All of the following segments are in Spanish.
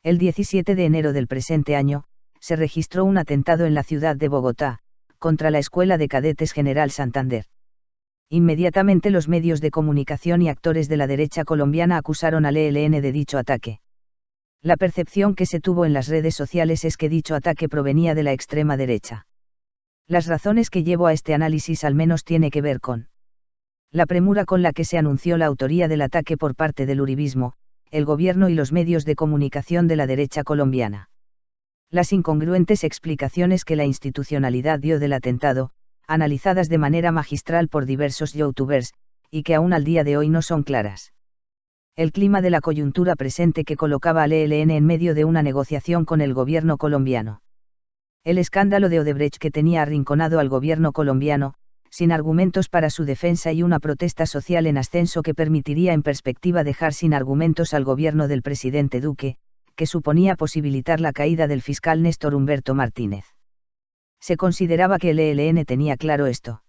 El 17 de enero del presente año, se registró un atentado en la ciudad de Bogotá, contra la Escuela de Cadetes General Santander. Inmediatamente los medios de comunicación y actores de la derecha colombiana acusaron al ELN de dicho ataque. La percepción que se tuvo en las redes sociales es que dicho ataque provenía de la extrema derecha. Las razones que llevo a este análisis al menos tiene que ver con la premura con la que se anunció la autoría del ataque por parte del uribismo, el gobierno y los medios de comunicación de la derecha colombiana. Las incongruentes explicaciones que la institucionalidad dio del atentado, analizadas de manera magistral por diversos youtubers, y que aún al día de hoy no son claras. El clima de la coyuntura presente que colocaba al ELN en medio de una negociación con el gobierno colombiano. El escándalo de Odebrecht que tenía arrinconado al gobierno colombiano, sin argumentos para su defensa y una protesta social en ascenso que permitiría en perspectiva dejar sin argumentos al gobierno del presidente Duque, que suponía posibilitar la caída del fiscal Néstor Humberto Martínez. Se consideraba que el ELN tenía claro esto.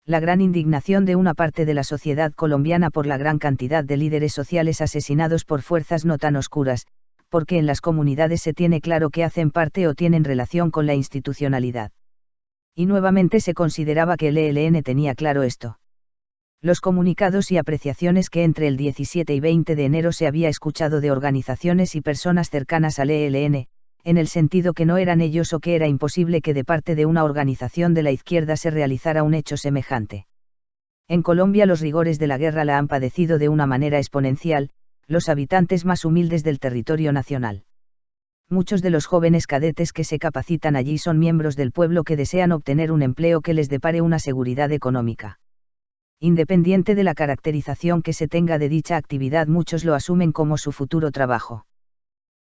La gran indignación de una parte de la sociedad colombiana por la gran cantidad de líderes sociales asesinados por fuerzas no tan oscuras, porque en las comunidades se tiene claro que hacen parte o tienen relación con la institucionalidad. Y nuevamente se consideraba que el ELN tenía claro esto. Los comunicados y apreciaciones que entre el 17 y 20 de enero se había escuchado de organizaciones y personas cercanas al ELN, en el sentido que no eran ellos o que era imposible que de parte de una organización de la izquierda se realizara un hecho semejante. En Colombia los rigores de la guerra la han padecido de una manera exponencial, los habitantes más humildes del territorio nacional. Muchos de los jóvenes cadetes que se capacitan allí son miembros del pueblo que desean obtener un empleo que les depare una seguridad económica. Independiente de la caracterización que se tenga de dicha actividad, muchos lo asumen como su futuro trabajo.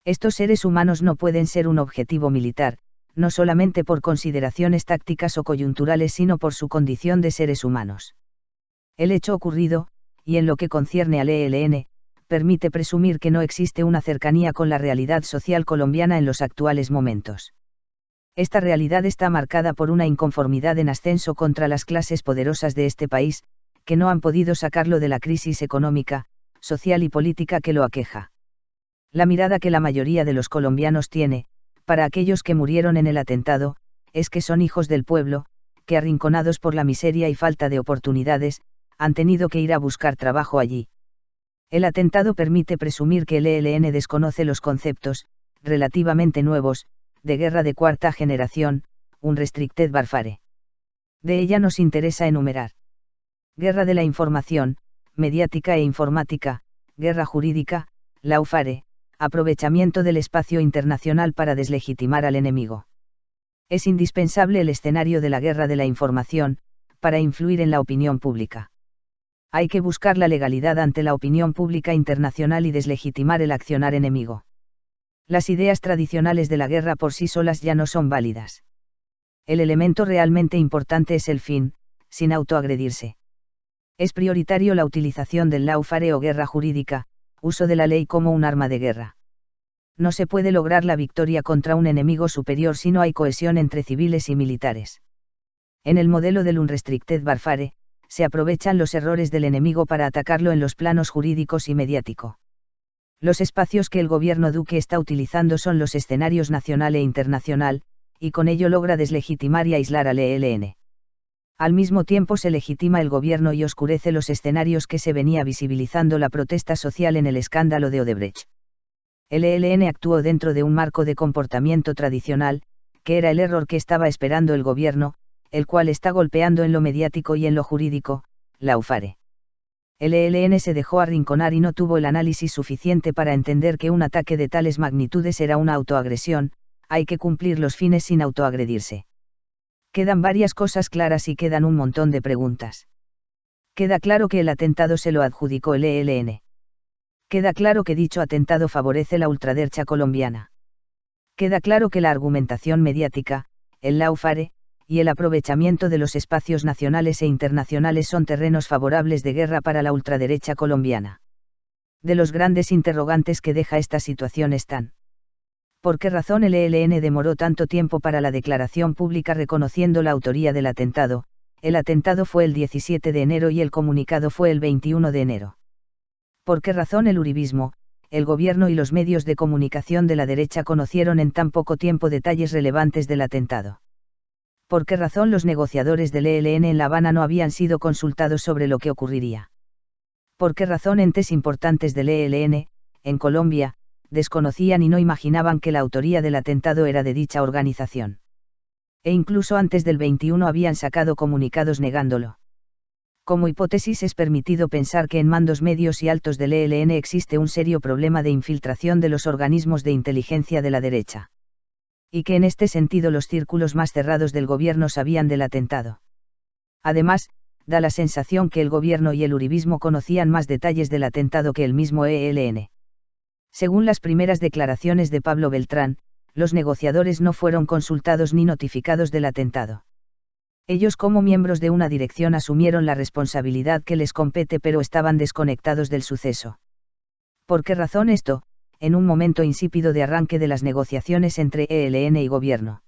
Estos seres humanos no pueden ser un objetivo militar, no solamente por consideraciones tácticas o coyunturales, sino por su condición de seres humanos. El hecho ocurrido, y en lo que concierne al ELN, permite presumir que no existe una cercanía con la realidad social colombiana en los actuales momentos. Esta realidad está marcada por una inconformidad en ascenso contra las clases poderosas de este país, que no han podido sacarlo de la crisis económica, social y política que lo aqueja. La mirada que la mayoría de los colombianos tiene, para aquellos que murieron en el atentado, es que son hijos del pueblo, que arrinconados por la miseria y falta de oportunidades, han tenido que ir a buscar trabajo allí. El atentado permite presumir que el ELN desconoce los conceptos, relativamente nuevos, de guerra de cuarta generación, unrestricted warfare. De ella nos interesa enumerar: guerra de la información, mediática e informática, guerra jurídica, lawfare, aprovechamiento del espacio internacional para deslegitimar al enemigo. Es indispensable el escenario de la guerra de la información, para influir en la opinión pública. Hay que buscar la legalidad ante la opinión pública internacional y deslegitimar el accionar enemigo. Las ideas tradicionales de la guerra por sí solas ya no son válidas. El elemento realmente importante es el fin, sin autoagredirse. Es prioritario la utilización del lawfare o guerra jurídica, uso de la ley como un arma de guerra. No se puede lograr la victoria contra un enemigo superior si no hay cohesión entre civiles y militares. En el modelo del unrestricted warfare, se aprovechan los errores del enemigo para atacarlo en los planos jurídicos y mediático. Los espacios que el gobierno Duque está utilizando son los escenarios nacional e internacional, y con ello logra deslegitimar y aislar al ELN. Al mismo tiempo se legitima el gobierno y oscurece los escenarios que se venía visibilizando la protesta social en el escándalo de Odebrecht. El ELN actuó dentro de un marco de comportamiento tradicional, que era el error que estaba esperando el gobierno, el cual está golpeando en lo mediático y en lo jurídico, lawfare. El ELN se dejó arrinconar y no tuvo el análisis suficiente para entender que un ataque de tales magnitudes era una autoagresión, hay que cumplir los fines sin autoagredirse. Quedan varias cosas claras y quedan un montón de preguntas. Queda claro que el atentado se lo adjudicó el ELN. Queda claro que dicho atentado favorece la ultraderecha colombiana. Queda claro que la argumentación mediática, el lawfare, y el aprovechamiento de los espacios nacionales e internacionales son terrenos favorables de guerra para la ultraderecha colombiana. De los grandes interrogantes que deja esta situación están: ¿por qué razón el ELN demoró tanto tiempo para la declaración pública reconociendo la autoría del atentado? El atentado fue el 17 de enero y el comunicado fue el 21 de enero. ¿Por qué razón el uribismo, el gobierno y los medios de comunicación de la derecha conocieron en tan poco tiempo detalles relevantes del atentado. ¿Por qué razón los negociadores del ELN en La Habana no habían sido consultados sobre lo que ocurriría? ¿Por qué razón entes importantes del ELN, en Colombia, desconocían y no imaginaban que la autoría del atentado era de dicha organización? E incluso antes del 21 habían sacado comunicados negándolo. Como hipótesis es permitido pensar que en mandos medios y altos del ELN existe un serio problema de infiltración de los organismos de inteligencia de la derecha. Y que en este sentido los círculos más cerrados del gobierno sabían del atentado. Además, da la sensación que el gobierno y el uribismo conocían más detalles del atentado que el mismo ELN. Según las primeras declaraciones de Pablo Beltrán, los negociadores no fueron consultados ni notificados del atentado. Ellos como miembros de una dirección asumieron la responsabilidad que les compete pero estaban desconectados del suceso. ¿Por qué razón esto, en un momento insípido de arranque de las negociaciones entre ELN y gobierno?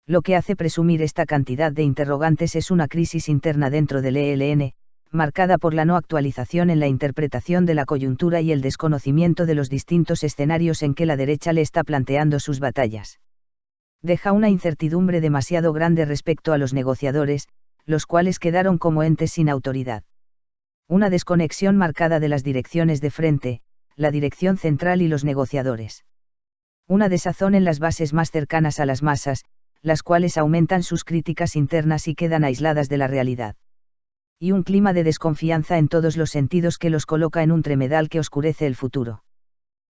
Lo que hace presumir esta cantidad de interrogantes es una crisis interna dentro del ELN, marcada por la no actualización en la interpretación de la coyuntura y el desconocimiento de los distintos escenarios en que la derecha le está planteando sus batallas. Deja una incertidumbre demasiado grande respecto a los negociadores, los cuales quedaron como entes sin autoridad. Una desconexión marcada de las direcciones de frente, la dirección central y los negociadores. Una desazón en las bases más cercanas a las masas, las cuales aumentan sus críticas internas y quedan aisladas de la realidad. Y un clima de desconfianza en todos los sentidos que los coloca en un tremedal que oscurece el futuro.